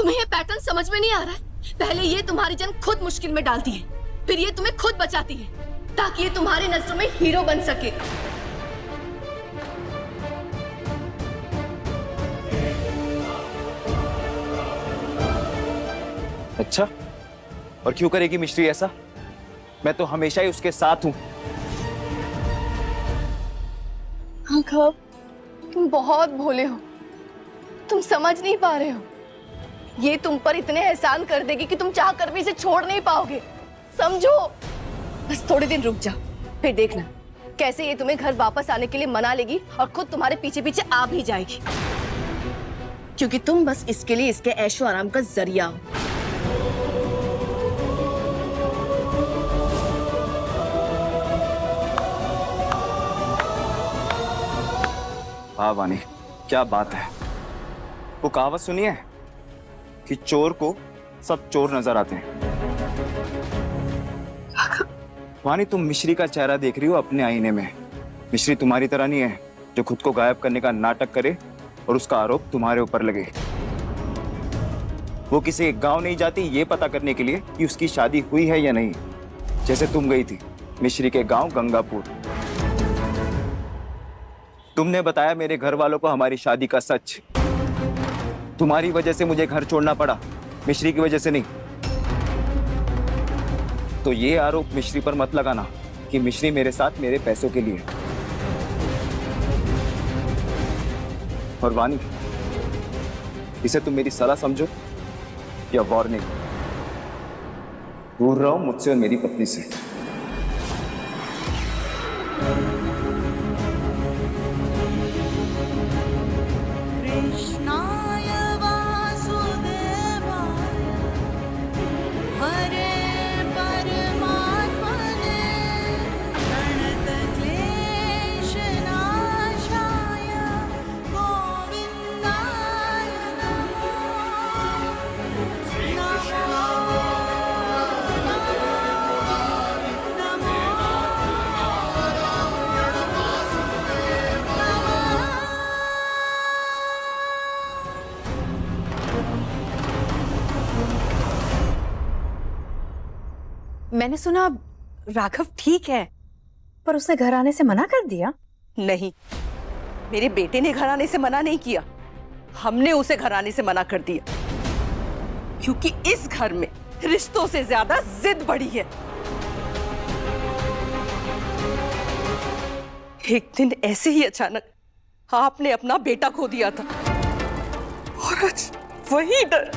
तुम्हें ये पैटर्न समझ में नहीं आ रहा है? पहले ये तुम्हारी जान खुद मुश्किल में डालती है, फिर ये तुम्हें खुद बचाती है, ताकि ये तुम्हारी नजरों में हीरो बन सके। अच्छा, और क्यों करेगी मिश्री ऐसा? मैं तो हमेशा ही उसके साथ हूं। राघव, तुम बहुत भोले हो, तुम समझ नहीं पा रहे हो। ये तुम पर इतने एहसान कर देगी कि तुम चाह कर भी इसे छोड़ नहीं पाओगे। समझो, बस थोड़े दिन रुक जाओ, फिर देखना कैसे ये तुम्हें घर वापस आने के लिए मना लेगी और खुद तुम्हारे पीछे पीछे आ भी जाएगी, क्योंकि तुम बस इसके लिए इसके ऐशो आराम का जरिया हो। हाँ वानी, क्या बात है। वो कहावत सुनी है कि चोर को सब चोर नजर आते हैं। वानी, तुम मिश्री का चेहरा देख रही हो अपने आईने में। मिश्री तुम्हारी तरह नहीं है जो खुद को गायब करने का नाटक करे और उसका आरोप तुम्हारे ऊपर लगे। वो किसी गांव नहीं जाती ये पता करने के लिए कि उसकी शादी हुई है या नहीं, जैसे तुम गई थी मिश्री के गांव गंगापुर। तुमने बताया मेरे घर वालों को हमारी शादी का सच। तुम्हारी वजह से मुझे घर छोड़ना पड़ा, मिश्री की वजह से नहीं। तो ये आरोप मिश्री पर मत लगाना कि मिश्री मेरे साथ मेरे पैसों के लिए। और वानी, इसे तुम मेरी सलाह समझो या वार्निंग। दूर रहो मुझसे और मेरी पत्नी से। मैंने सुना राघव ठीक है, पर उसने घर आने से मना कर दिया। नहीं, मेरे बेटे ने घर आने से मना नहीं किया, हमने उसे घर आने से मना कर दिया, क्योंकि इस घर में रिश्तों से ज्यादा जिद बढ़ी है। एक दिन ऐसे ही अचानक आपने अपना बेटा खो दिया था, और आज वही डर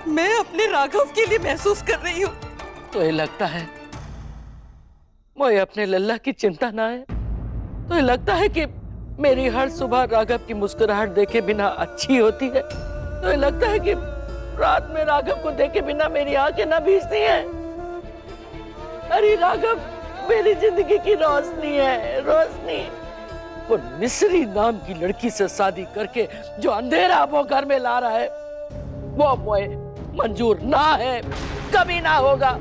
मैं अपने राघव के लिए महसूस कर रही हूँ। तो ये लगता है मुझे अपने लल्ला की चिंता ना है, तो ये लगता है कि मेरी हर सुबह राघव की मुस्कुराहट देखे बिना अच्छी होती है, तो ये लगता है कि रात में राघव को देखे बिना मेरी आंखें ना भीजती हैं। अरे राघव मेरी जिंदगी की रोशनी है, रोशनी। वो मिश्री नाम की लड़की से शादी करके जो अंधेरा वो घर में ला रहा है, वो मुझे मंजूर ना है, कभी ना होगा।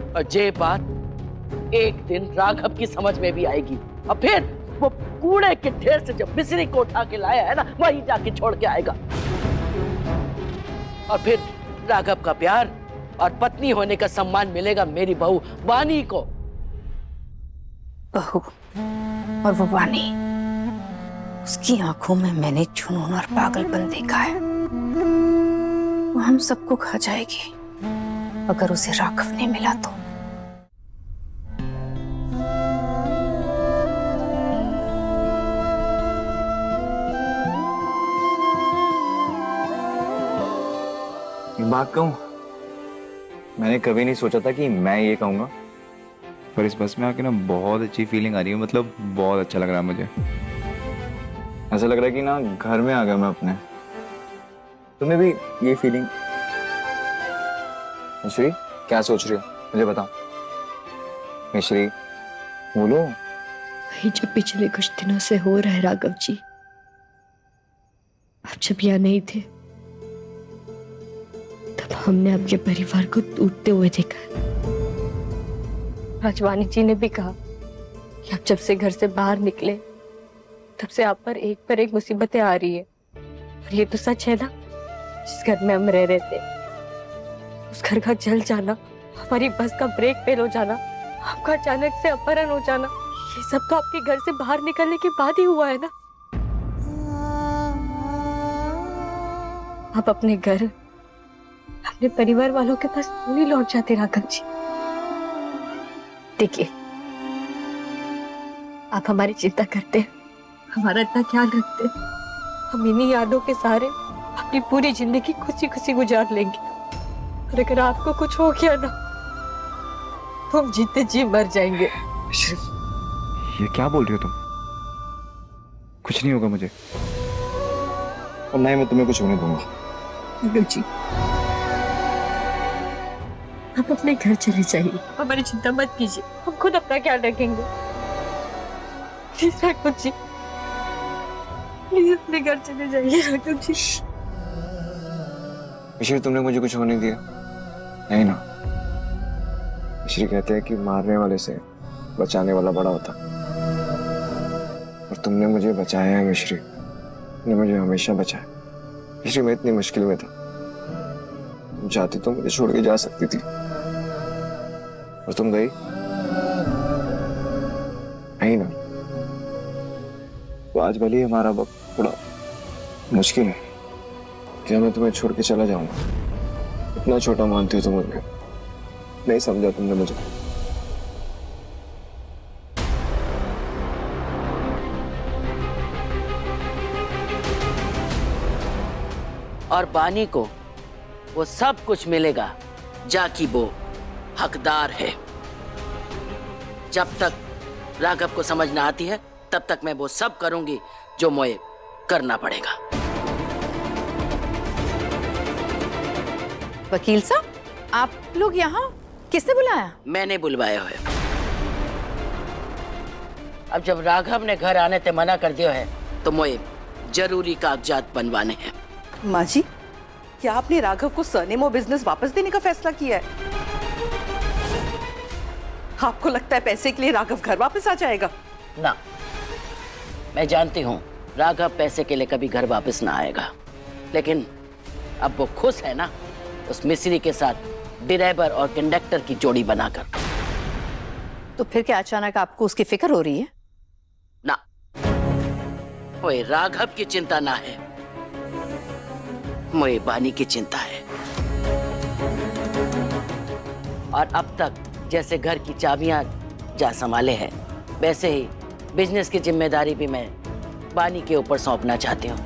और ये बात एक दिन राघव की समझ में भी आएगी, और फिर वो कूड़े के ढेर से जब मिश्री को उठा के लाया है ना, वहीं जाके छोड़ के आएगा। और फिर राघव का प्यार और पत्नी होने का सम्मान मिलेगा मेरी बहू वानी को। बहू और वो वानी, उसकी आंखों में मैंने जुनून और पागलपन देखा है। वो हम सबको खा जाएगी अगर उसे राघव नहीं मिला तो। बात कहूं, मैंने कभी नहीं सोचा था कि मैं ये कहूंगा, पर इस बस में आके ना बहुत अच्छी फीलिंग आ रही है। मतलब बहुत अच्छा लग रहा है मुझे। ऐसा लग रहा है कि ना घर में आ गया मैं अपने। तुम्हें भी ये फीलिंग? मिश्री, क्या सोच रही हो मुझे बताओ। मिश्री बोलो। वही जो पिछले कुछ दिनों से हो रहा है राघव जी। आप जब यहाँ नहीं थे तब हमने आपके परिवार को टूटते हुए देखा है। राजवानी जी ने भी कहा कि आप जब से घर से बाहर निकले तब से आप पर एक मुसीबतें आ रही है। और ये तो सच है ना, जिस घर में हम रह रहे थे, उस घर का जल जाना, हमारी बस का ब्रेक फेल हो जाना, आपका अचानक से अपहरण हो जाना, ये सब तो आपके घर से बाहर निकलने के बाद ही हुआ है ना। आप अपने घर, अपने परिवार वालों के पास क्यों नहीं लौट जाते राघव जी? देखिए, आप हमारी चिंता करते हैं, हमारा इतना ख्याल रखते हैं, हम इन्हीं यादों के सहारे अपनी पूरी जिंदगी खुशी खुशी गुजार लेंगे। और अगर आपको कुछ हो गया ना, तो हम जीते जी मर जाएंगे। मिश्री, ये क्या बोल रही हो तुम? कुछ नहीं होगा मुझे, और ना ही मैं तुम्हें कुछ होने दूंगा। राघव जी, आप अपने घर चले जाइए, हमारी चिंता मत कीजिए, हम खुद अपना ख्याल रखेंगे। प्लीज राघव जी, प्लीज अपने घर चले जाइए राघव जी। मिश्री, तुमने मुझे कुछ होने दिया नहीं ना? मिश्री कहते हैं कि मारने वाले से बचाने वाला बड़ा होता, और तुमने मुझे बचाया है मिश्री, तुमने मुझे हमेशा बचाया। मिश्री, मैं इतनी मुश्किल में था, तुम चाहती तो मुझे छोड़ के जा सकती थी, और तुम गई नहीं ना। तो आज भले ही हमारा वक्त थोड़ा मुश्किल है, क्या मैं तुम्हें छोड़ के चला जाऊंगा? इतना छोटा मानती हो तुम मुझे, नहीं समझा तुमने मुझे। और बानी को वो सब कुछ मिलेगा जाकि वो हकदार है। जब तक राघव को समझ ना आती है, तब तक मैं वो सब करूंगी जो मुझे करना पड़ेगा। वकील साहब, आप लोग यहाँ किसने बुलाया? मैंने बुलवाया है। अब जब राघव ने घर आने से मना कर दिया है, तो मुझे जरूरी कागजात बनवाने हैं। माँ जी, क्या आपने राघव को सरनेम और बिजनेस वापस देने का फैसला किया है? आपको लगता है पैसे के लिए राघव घर वापस आ जाएगा? ना, मैं जानती हूँ राघव पैसे के लिए कभी घर वापस ना आएगा, लेकिन अब वो खुश है ना उस मिस्री के साथ ड्राइवर और कंडक्टर की जोड़ी बनाकर। तो फिर क्या अचानक आपको उसकी फिक्र हो रही है? ना, मुझे राघव की चिंता ना है, मुझे बानी की चिंता है। और अब तक जैसे घर की चाबियां जा संभाले हैं, वैसे ही बिजनेस की जिम्मेदारी भी मैं बानी के ऊपर सौंपना चाहती हूँ।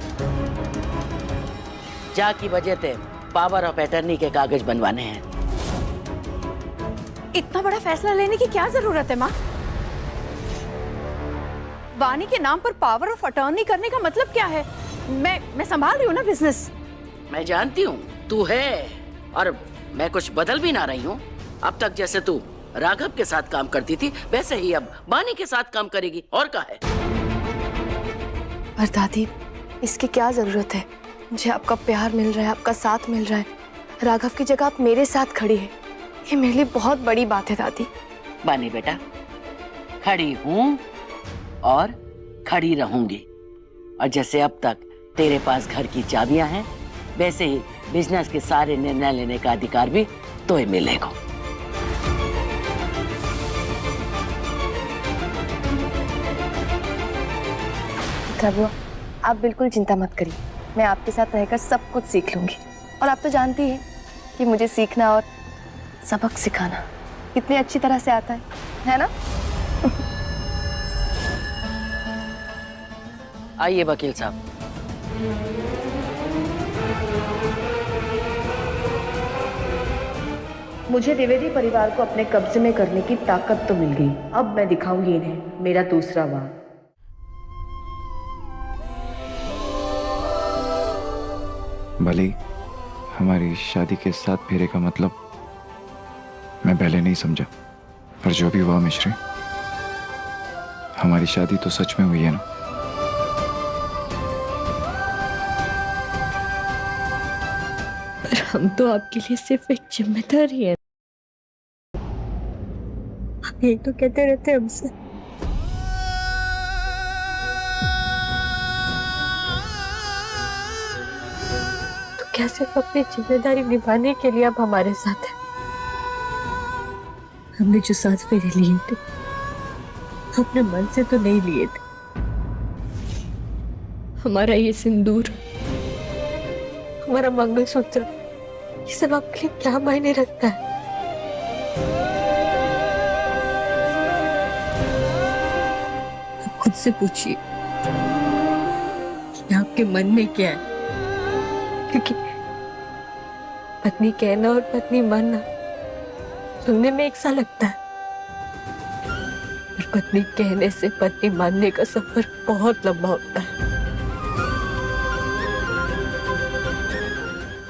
जा की वजह से पावर ऑफ अटर्नी के कागज बनवाने हैं। इतना बड़ा फैसला लेने की क्या जरूरत है माँ? बानी के नाम पर पावर ऑफ अटॉर्नी करने का मतलब क्या है? मैं संभाल रही हूँ ना बिजनेस। मैं जानती हूँ तू है, और मैं कुछ बदल भी ना रही हूँ। अब तक जैसे तू राघव के साथ काम करती थी, वैसे ही अब बानी के साथ काम करेगी, और क्या है। पर दादी, इसकी क्या जरूरत है? मुझे आपका प्यार मिल रहा है, आपका साथ मिल रहा है, राघव की जगह आप मेरे साथ खड़ी है, ये मेरे लिए बहुत बड़ी बात है दादी। बानी बेटा, खड़ी हूँ और खड़ी रहूंगी, और जैसे अब तक तेरे पास घर की चाबियां हैं, वैसे ही बिजनेस के सारे निर्णय लेने का अधिकार भी तुम्हें मिलेगा। बुआ, आप बिल्कुल चिंता मत करिए, मैं आपके साथ रहकर सब कुछ सीख लूंगी। और आप तो जानती हैं कि मुझे सीखना और सबक सिखाना कितनी अच्छी तरह से आता है ना? आइए वकील साहब। मुझे द्विवेदी परिवार को अपने कब्जे में करने की ताकत तो मिल गई, अब मैं दिखाऊंगी इन्हें मेरा दूसरा वार। भले हमारी शादी के 7 फेरे का मतलब मैं पहले नहीं समझा, पर जो भी हुआ मिश्री, हमारी शादी तो सच में हुई है ना? पर हम तो आपके लिए सिर्फ एक जिम्मेदारी है। आप यही तो कहते रहते हैं हमसे। तो क्या सिर्फ अपनी जिम्मेदारी निभाने के लिए अब हमारे साथ है? हमने जो 7 फेरे लिए थे अपने मन से तो नहीं लिए थे। हमारा ये सिंदूर, हमारा मंगलसूत्र, ये सब आपके लिए क्या मायने रखता है? आप खुद से पूछिए कि आपके मन में क्या है, क्योंकि पत्नी कहना और पत्नी मानना सुनने में एक सा लगता है, पर पत्नी कहने से पत्नी मानने का सफर बहुत लंबा होता है।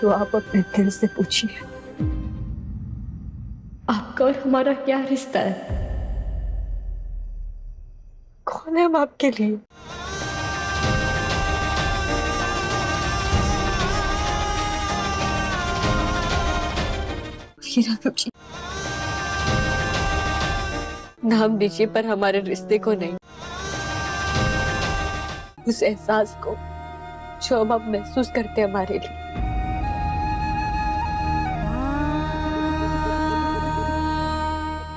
तो आप अपने दिल से पूछिए, आपका और हमारा क्या रिश्ता है? कौन है हम आपके लिए? राघव जी, नाम दीजिए पर हमारे रिश्ते को नहीं, उस एहसास को जो अब आप महसूस करते हैं हमारे लिए।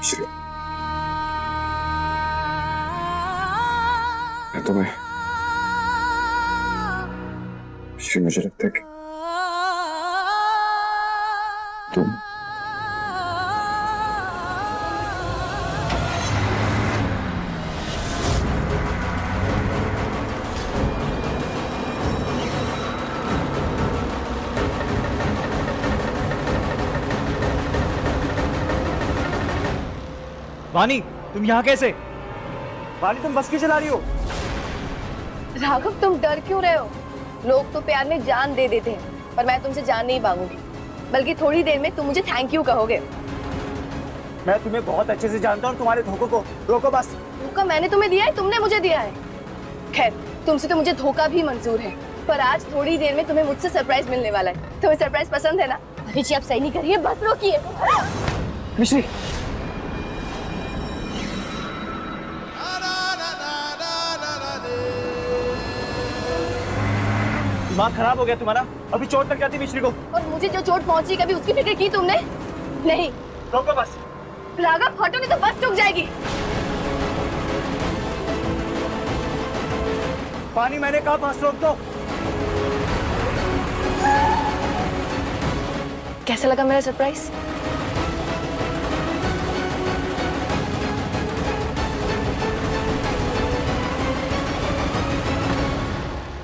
श्री, तुम्हें श्री, मुझे लगता है कि तुम वानी, तुम यहाँ कैसे? वानी, तुम बस क्यों चला रही हो? राघव, तुम डर क्यों रहे हो? लोग तो प्यार में जान दे देते हैं, पर मैं तुमसे जान नहीं मांगूंगी, बल्कि थोड़ी देर में तुम मुझे थैंक यू कहोगे। मैं तुम्हें बहुत अच्छे से जानता हूँ, तुम्हारे धोखों को। रोको बस। धोखा मैंने तुम्हें दिया है, तुमने मुझे दिया है। खैर, तुमसे तो मुझे धोखा भी मंजूर है, पर आज थोड़ी देर में तुम्हें मुझसे सरप्राइज मिलने वाला है। तुम्हें सरप्राइज पसंद है ना? अरे जी, आप सही नहीं करिए, बस रोकिए। मिश्री, दिमाग खराब हो गया तुम्हारा? अभी चोट लग जाती मिश्री को। और मुझे जो चोट पहुंची, कभी उसकी फिक्र की तुमने? नहीं। रोको बस। राघव, हटो नहीं तो बस रुक जाएगी। पानी, मैंने कहा बस रोक दो। कैसा लगा मेरा सरप्राइज?